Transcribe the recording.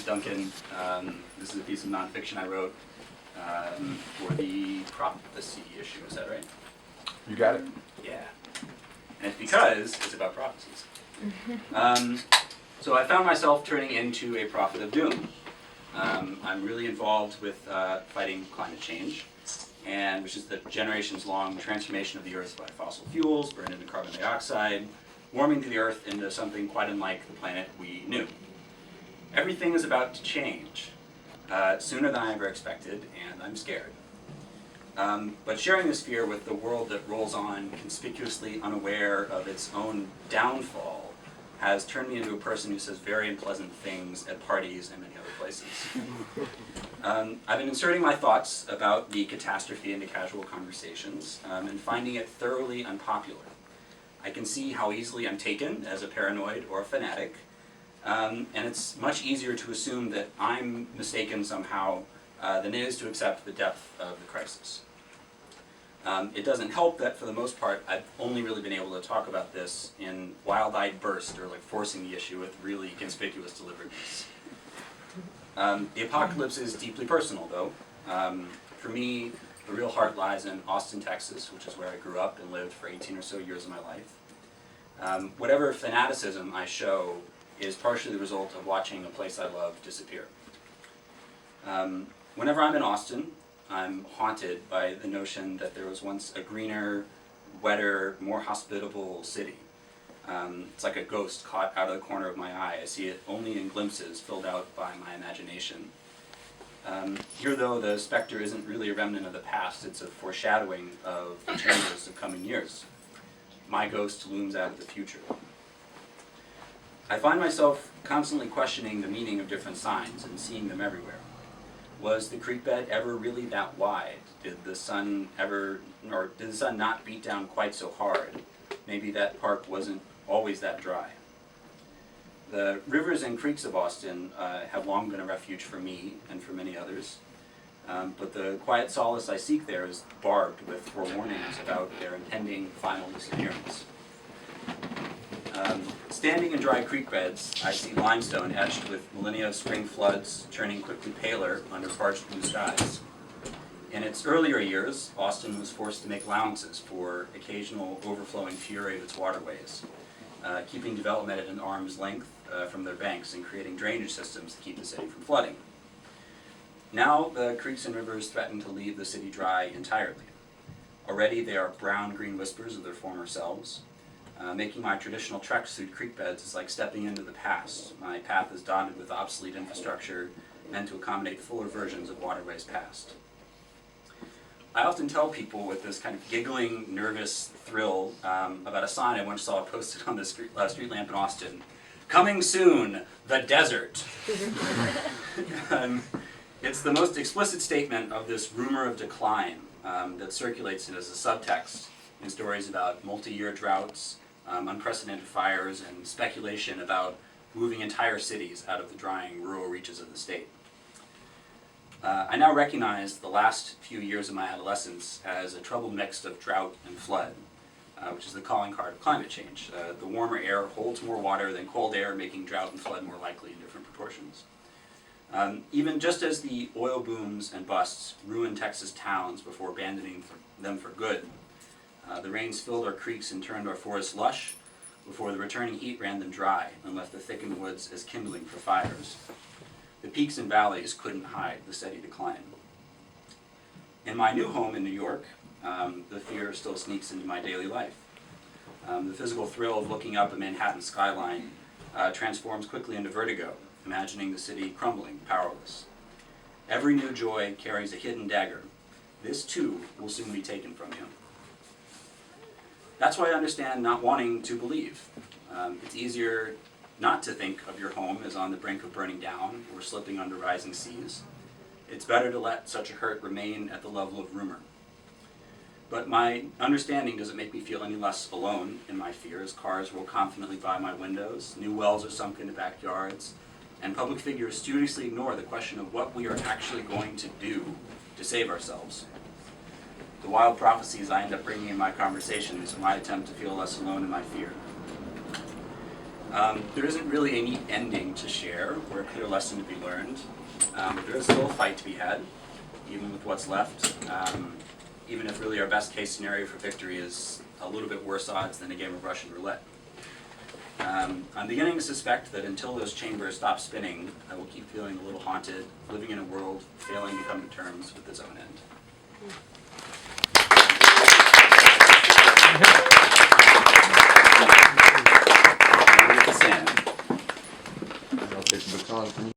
name's Duncan. This is a piece of nonfiction I wrote for the prophecy issue. Is that right? You got it? Yeah. And it's because it's about prophecies. So I found myself turning into a prophet of doom. I'm really involved with fighting climate change, and which is the generations-long transformation of the Earth by fossil fuels, burned into carbon dioxide, warming the Earth into something quite unlike the planet we knew. Everything is about to change sooner than I ever expected, and I'm scared. But sharing this fear with the world that rolls on conspicuously unaware of its own downfall has turned me into a person who says very unpleasant things at parties and many other places. I've been inserting my thoughts about the catastrophe into casual conversations and finding it thoroughly unpopular. I can see how easily I'm taken as a paranoid or a fanatic, and it's much easier to assume that I'm mistaken somehow than it is to accept the depth of the crisis. It doesn't help that for the most part I've only really been able to talk about this in wild-eyed bursts or like forcing the issue with really conspicuous deliberateness. The apocalypse is deeply personal though. For me, the real heart lies in Austin, Texas, which is where I grew up and lived for 18 or so years of my life. Whatever fanaticism I show is partially the result of watching a place I love disappear. Whenever I'm in Austin, I'm haunted by the notion that there was once a greener, wetter, more hospitable city. It's like a ghost caught out of the corner of my eye. I see it only in glimpses filled out by my imagination. Here, though, the specter isn't really a remnant of the past. It's a foreshadowing of the changes of coming years. My ghost looms out of the future. I find myself constantly questioning the meaning of different signs and seeing them everywhere. Was the creek bed ever really that wide? Did the sun not beat down quite so hard? Maybe that park wasn't always that dry. The rivers and creeks of Austin have long been a refuge for me and for many others. But the quiet solace I seek there is barbed with forewarnings about their impending final disappearance. Standing in dry creek beds, I see limestone etched with millennia of spring floods, turning quickly paler under parched blue skies. In its earlier years, Austin was forced to make allowances for occasional overflowing fury of its waterways, keeping development at an arm's length from their banks and creating drainage systems to keep the city from flooding. Now, the creeks and rivers threaten to leave the city dry entirely. Already, they are brown-green whispers of their former selves. Making my traditional treks through creek beds is like stepping into the past. My path is dotted with obsolete infrastructure meant to accommodate fuller versions of waterways past. I often tell people with this kind of giggling, nervous thrill about a sign I once saw posted on the street lamp in Austin. Coming soon, the desert. It's the most explicit statement of this rumor of decline that circulates as a subtext in stories about multi-year droughts, unprecedented fires, and speculation about moving entire cities out of the drying rural reaches of the state. I now recognize the last few years of my adolescence as a troubled mix of drought and flood, which is the calling card of climate change. The warmer air holds more water than cold air, making drought and flood more likely in different proportions. Even just as the oil booms and busts ruined Texas towns before abandoning them for good, the rains filled our creeks and turned our forests lush before the returning heat ran them dry and left the thickened woods as kindling for fires. The peaks and valleys couldn't hide the steady decline. In my new home in New York, the fear still sneaks into my daily life. The physical thrill of looking up a Manhattan skyline transforms quickly into vertigo, imagining the city crumbling, powerless. Every new joy carries a hidden dagger. This too will soon be taken from you. That's why I understand not wanting to believe. It's easier not to think of your home as on the brink of burning down or slipping under rising seas. It's better to let such a hurt remain at the level of rumor. But my understanding doesn't make me feel any less alone in my fear, as cars roll confidently by my windows, new wells are sunk into backyards, and public figures studiously ignore the question of what we are actually going to do to save ourselves. The wild prophecies I end up bringing in my conversations are my attempt to feel less alone in my fear. There isn't really a neat ending to share or a clear lesson to be learned. But there is still a fight to be had, even with what's left. Even if really our best case scenario for victory is a little bit worse odds than a game of Russian roulette. I'm beginning to suspect that until those chambers stop spinning, I will keep feeling a little haunted, living in a world failing to come to terms with its own end. I'll take the baton from you.